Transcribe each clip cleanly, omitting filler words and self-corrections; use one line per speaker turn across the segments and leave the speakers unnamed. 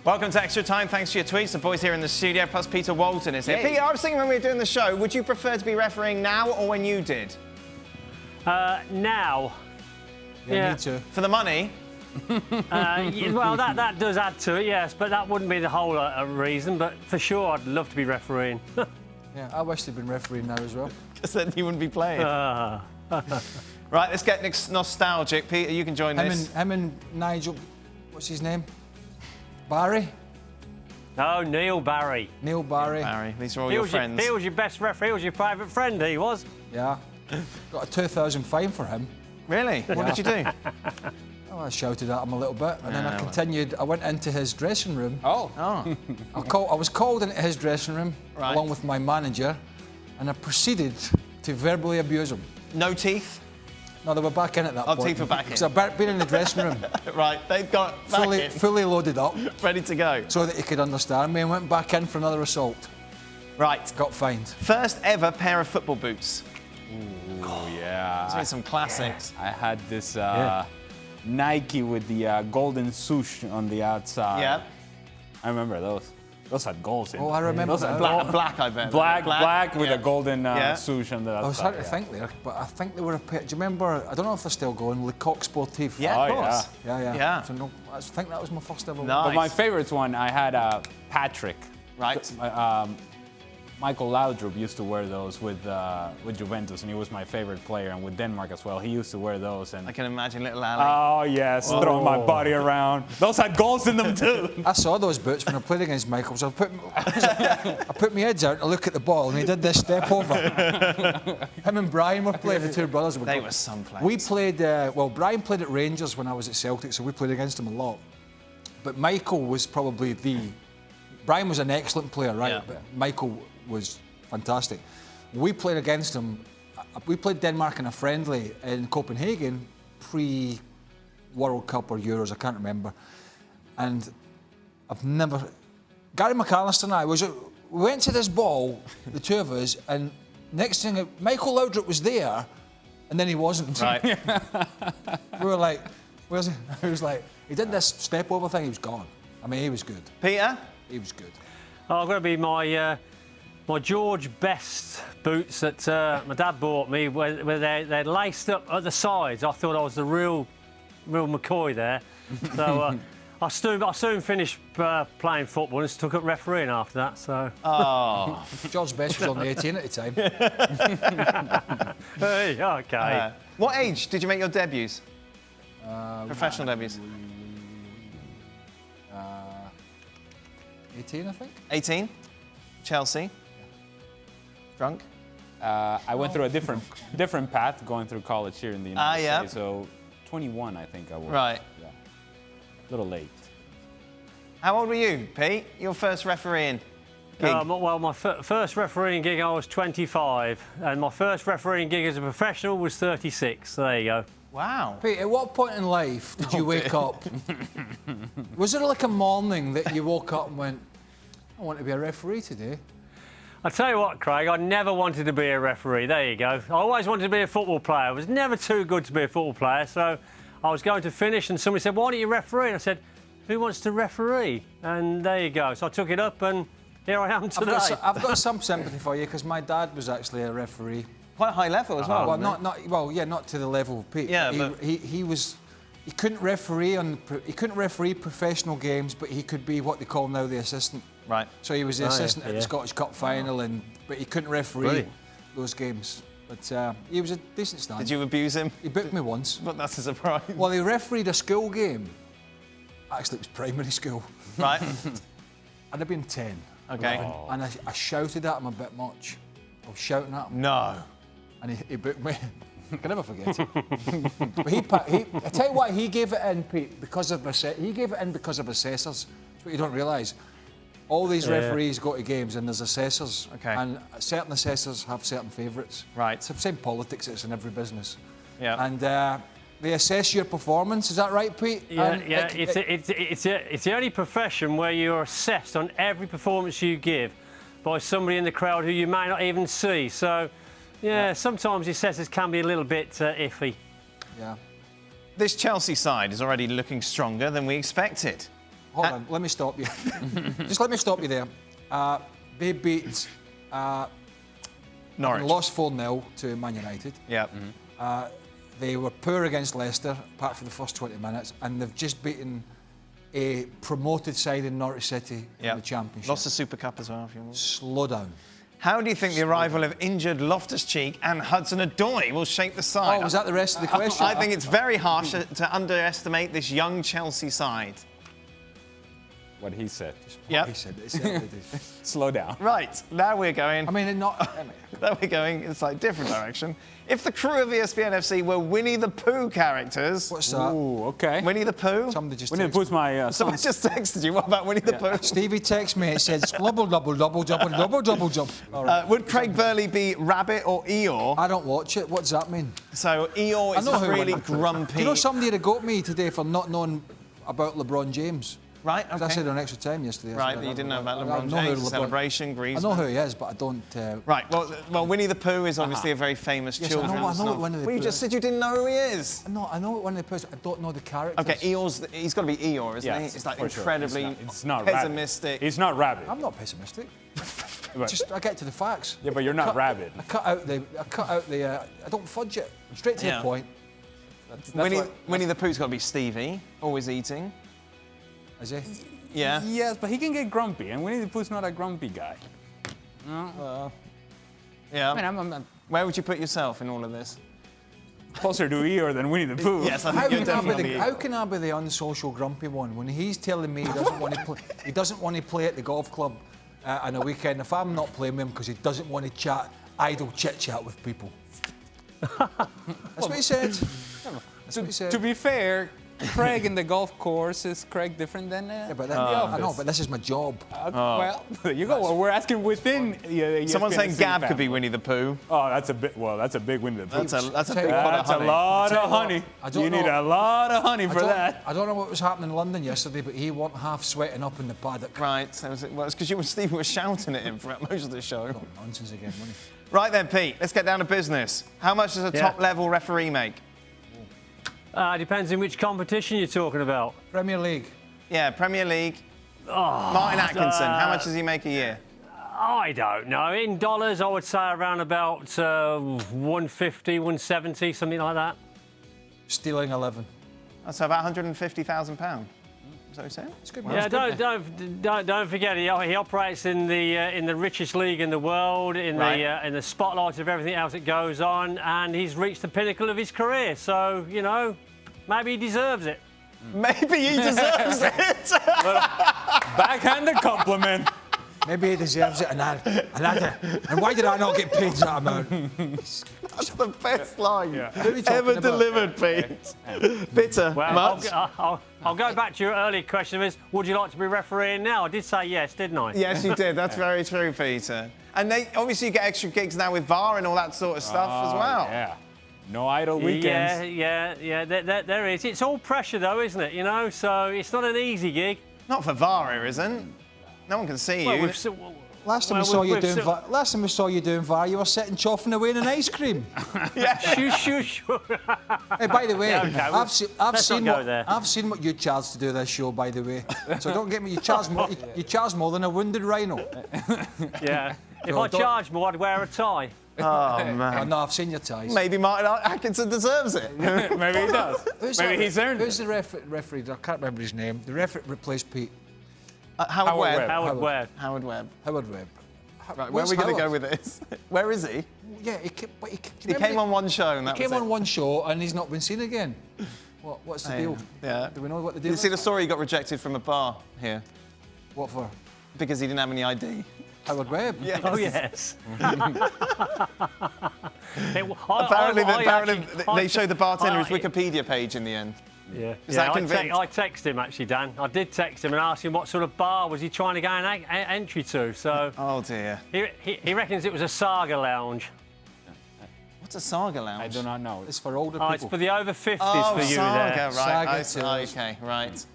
Welcome to Extra Time. Thanks for your tweets. The boys here in the studio, plus Peter Walton is here.
Yay.
Peter, I was thinking when we were doing the show, would you prefer to be refereeing now or when you did?
Now.
Yeah, me too.
For the money?
Well, that does add to it, yes, but that wouldn't be the whole reason. But for sure, I'd love to be refereeing.
Yeah, I wish they'd been refereeing now as well.
Because then you wouldn't be playing. Right, let's get nostalgic. Peter, you can join this.
Him and Nigel, what's his name? Barry?
Oh, Neil Barry.
Neil Barry.
Barry, these are all your friends.
He was your best referee. He was your favourite friend, he was.
Yeah. Got a 2,000 fine for him.
Really? What did you do?
Oh, I shouted at him a little bit, and then I continued. I went into his dressing room.
Oh.
I was called into his dressing room, along with my manager, and I proceeded to verbally abuse him.
No teeth?
No, they were back in at that point.
Oh, teeth were back in.
So I'd been in the dressing room.
Right, they'd got back in.
Fully loaded up.
Ready to go.
So that he could understand me, and went back in for another assault.
Right.
Got fined.
First ever pair of football boots.
Ooh, yeah.
There's been some classics.
I had this Nike with the golden swoosh on the outside.
Yeah.
I remember those. Those had goals in
Oh,
them.
I remember
Those
that.
had
Black, I bet.
black with a golden swoosh on the outside.
I was hard to think there, but I think they were a pair. Do you remember? I don't know if they're still going. Le Coq Sportif.
Yeah, of course.
Yeah. So no, I think that was my first ever.
Nice.
But my favorite one, I had Patrick.
Right.
Michael Laudrup used to wear those with Juventus, and he was my favorite player, and with Denmark as well. He used to wear those. And
I can imagine little Ali.
oh yes, throwing my body around. Those had goals in them too.
I saw those boots when I played against Michael. So I put my heads out to look at the ball, and he did this step over. Him and Brian were playing. The two brothers.
They were some players.
We played. Brian played at Rangers when I was at Celtic, so we played against him a lot. But Michael was probably Brian was an excellent player, right?
Yeah.
But Michael was fantastic. We played against him. We played Denmark in a friendly in Copenhagen, pre-World Cup or Euros, I can't remember. And Gary McAllister and I, we went to this ball, the two of us, and next thing, Michael Laudrup was there, and then he wasn't.
Right.
We were like, where's he? He was like, he did this step over thing, he was gone. I mean, he was good.
Peter?
He was good.
Oh, I've got to be my George Best boots that my dad bought me, where they're laced up at the sides. I thought I was the real McCoy there. So I soon finished playing football and took up refereeing after that. So.
Oh.
George Best was only 18 at the time.
Hey, okay.
What age did you make your debuts? Professional debuts?
18, I think.
18? Chelsea? Drunk?
I went through a different path going through college here in the United
yeah.
States. So 21, I think I was.
Right.
Yeah. A little late.
How old were you, Pete? Your first refereeing gig?
Well, my first refereeing gig I was 25, and my first refereeing gig as a professional was 36. So there you go.
Wow.
Pete, at what point in life did you wake up? Was there like a morning that you woke up and went, I want to be a referee today?
I'll tell you what, Craig, I never wanted to be a referee. There you go. I always wanted to be a football player. I was never too good to be a football player, so I was going to finish and somebody said, why don't you referee? And I said, who wants to referee? And there you go. So I took it up and here I am today.
I've got some sympathy for you because my dad was actually a referee.
Quite high level as well.
Well, not to the level of Pete.
Yeah,
but he couldn't referee professional games, but he could be what they call now the assistant.
Right.
So he was the assistant at the Scottish Cup final, but he couldn't referee those games. But he was a decent stand.
Did you abuse him?
He booked me once.
But that's a surprise.
Well, he refereed a school game. Actually, it was primary school.
Right.
I'd have been 10.
Okay.
11, and I shouted at him a bit much. I was shouting at him.
No.
And he booked me. I can never forget it. But I tell you what, he gave it in, Pete, because of assessors. That's what you don't realise. All these referees go to games and there's assessors.
Okay.
And certain assessors have certain favourites.
Right.
It's the same politics, it's in every business.
Yeah.
And they assess your performance, is that right, Pete?
Yeah, it's the only profession where you're assessed on every performance you give by somebody in the crowd who you may not even see. So, sometimes the assessors can be a little bit iffy.
Yeah.
This Chelsea side is already looking stronger than we expected.
Hold on, let me stop you. Just let me stop you there. They beat
Norwich.
lost 4-0 to Man United.
Yep.
They were poor against Leicester, apart from the first 20 minutes, and they've just beaten a promoted side in Norwich City in the Championship.
Lost the Super Cup as well, if you want.
Slow down.
How do you think the arrival of injured Loftus-Cheek and Hudson-Odoi will shape the side?
Oh, was that the rest of the question?
I think it's very harsh to underestimate this young Chelsea side.
What he said.
Yeah.
He said it.
Slow down.
Right, now we're going.
I mean,
Now we're going in a slightly different direction. If the crew of ESPNFC were Winnie the Pooh characters.
What's that?
Ooh, okay.
Winnie the Pooh?
Somebody just
Winnie the
texted
Pooh's my
Someone
son.
just texted you. What about Winnie the Pooh?
Stevie texted me. It said, double, double, double, double, double, double, double. All right.
Would Craig Burley be Rabbit or Eeyore?
I don't watch it. What does that mean?
So Eeyore is really grumpy.
Do you know somebody that got me today for not knowing about LeBron James?
Right,
'Cause
okay.
I said on extra time yesterday.
Right, but you didn't know about
I
LeBron
know who
James, celebration,
I
Griezmann.
know who he is, but I don't...
Right, well, Winnie the Pooh is obviously a very famous
Yes, I know
children's
what
novel.
Winnie the
Well, you
Pooh
just
is.
said you didn't know who he is.
No, I know what one of the person. I don't know the characters.
Okay, he's got to be Eeyore, isn't he?
Yes,
It's like
for sure.
incredibly
It's not Rabbit.
pessimistic.
He's not Rabbit.
I'm not pessimistic.
But-
Just I get to the facts.
Yeah, but you're not Rabbit.
I cut out the. I don't fudge it. I'm straight to
Yeah.
the point.
Winnie the Pooh's got to be Stevie, always eating.
Is he?
Yeah.
Yes, but he can get grumpy, and Winnie the Pooh's not a grumpy guy.
Yeah.
I mean, I'm
Where would you put yourself in all of this?
closer to Eeyore than Winnie the Pooh.
Yes, I
How
think you're
can, I be
definitely.
how can I be the unsocial grumpy one when he's telling me he doesn't want to play? He doesn't want to play at the golf club on a weekend. If I'm not playing with him because he doesn't want to chat, idle chit chat with people. That's what he said. That's what he said.
To be fair, Craig in the golf course is Craig different than
Yeah, but
the
then, I
office.
know, but this is my job.
Well, there you go. Well, we're asking within.
Someone's saying
ESPNFC
Gab could
family.
be Winnie the Pooh.
Oh, that's a big. Well, that's a big Winnie the Pooh.
That's a big
That's
pot of
That's a
honey.
lot
tell
of
you what,
honey.
I don't
You need
know.
a lot of honey for that.
I don't know what was happening in London yesterday, but he wasn't half sweating up in the paddock.
Right. So it's because you and Stephen were shouting at him throughout most of the show.
Oh, nonsense again, wasn't he?
Right then, Pete. Let's get down to business. How much does a
Yeah.
top-level referee make?
Depends in which competition you're talking about.
Premier League.
Yeah, Premier League. Martin Atkinson. How much does he make a year?
I don't know. In dollars, I would say around about 150, 170, something like that.
Stealing 11.
That's about £150,000. Is that what you're saying?
It's good.
Yeah, don't forget he operates in the richest league in the world, in the spotlight of everything else that goes on, and he's reached the pinnacle of his career. So maybe he deserves it.
Maybe he deserves it.
Backhanded compliment.
Maybe he deserves it, and why did I not get paid that amount?
That's the best line
Who are we talking
ever
about?
delivered, Pete. Bitter.
Well,
much?
I'll go back to your earlier question: would you like to be refereeing now? I did say yes, didn't I?
Yes, you did. That's very true, Peter. And obviously you get extra gigs now with VAR and all that sort of stuff as well.
Yeah. No idle weekends.
Yeah. There is. It's all pressure, though, isn't it? So it's not an easy gig.
Not for VAR, it isn't. No one can see
Well,
you.
Last time
Well,
we saw you
we've
doing
still-
VAR, last time we saw you doing VAR, you were sitting choffing away in an ice cream.
Shush.
Hey, by the way,
Yeah, okay,
I've seen what you charge to do this show. By the way, so don't get me. You charge more than a wounded rhino.
Yeah. If
So
I
don't-
charged more, I'd wear a tie.
Oh,
Oh,
man.
no, I've seen your ties.
Maybe Martin Atkinson deserves it.
Maybe he does. Maybe he's earned
Who's
it.
the referee? I can't remember his name. The referee replaced Pete.
Howard Webb.
Howard Webb.
Howard Webb.
Howard Webb.
Right, where are
Where's
we going to go
Howard?
with this? Where is he?
Yeah, he
He came on one show and that
He came
was
on
it.
one show and he's not been seen again. What's the deal?
Yeah.
Do we know what the
Did
deal
you see the
is?
story? He got rejected from a bar here
What for?
because he didn't have any ID.
Howard Webb?
Yeah.
Oh, yes.
Apparently, they showed the bartender's Wikipedia page in the end.
Yeah,
Is that convinced?
I texted him actually, Dan. I did text him and ask him what sort of bar was he trying to gain entry to. So
Oh dear.
he reckons it was a Saga Lounge.
What's a Saga
I
Lounge?
do not know.
It's for older
Oh,
people.
it's for the over 50s
Oh,
for you
Saga,
there.
right.
Saga
I see.
tours.
Okay, right.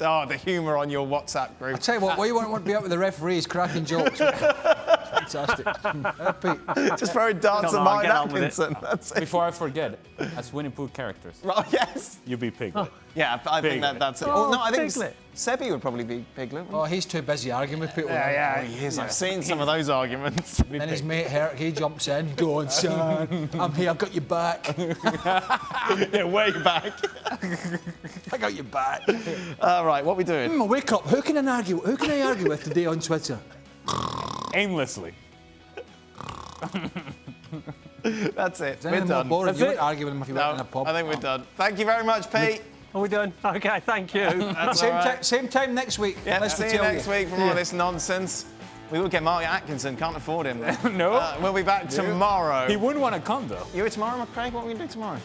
Oh, the humour on your WhatsApp group.
I tell you what you want to be out with the referees cracking jokes. Fantastic. Pete.
Just throwing darts
Come
at
on,
Mark
get on with it.
Atkinson. That's it.
Before I forget, as Winnie the Pooh characters,
Right, yes.
you be Piglet.
Yeah, I think that's it.
Oh,
Well, no, I think
Piglet.
Sebi would probably be Piglet.
Oh, he's too busy arguing with people.
Yeah, he is. I've seen some of those arguments.
Then his mate Herc, he jumps in. Go on, son. I'm here. I've got your back.
Yeah, way back.
I got your back.
All right, what are we doing?
Wake up. Who can I argue with today on Twitter?
Aimlessly.
That's it.
Is
We're
anything more
done.
boring?
That's
You
it.
wouldn't argue with him if you went in
No,
a pub.
I think we're done. Thank you very much, Pete.
Are we done? Okay, thank you.
That's all right.
Same time next week.
Yeah,
Unless we
see you
tell
next week from all this nonsense. We will get Mark Atkinson, can't afford him.
No.
We'll be back tomorrow.
He wouldn't want to come though.
You here tomorrow, Craig? What are we going to do tomorrow?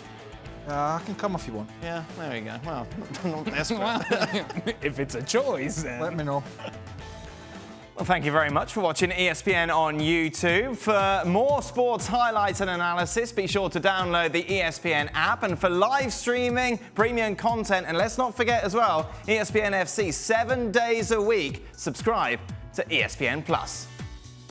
I can come if you want.
Yeah, there we go. Well, I'm not desperate.
If it's a choice, then.
Let me know.
Well, thank you very much for watching ESPN on YouTube. For more sports highlights and analysis, be sure to download the ESPN app. And for live streaming, premium content, and let's not forget as well, ESPNFC 7 days a week. Subscribe to ESPN+.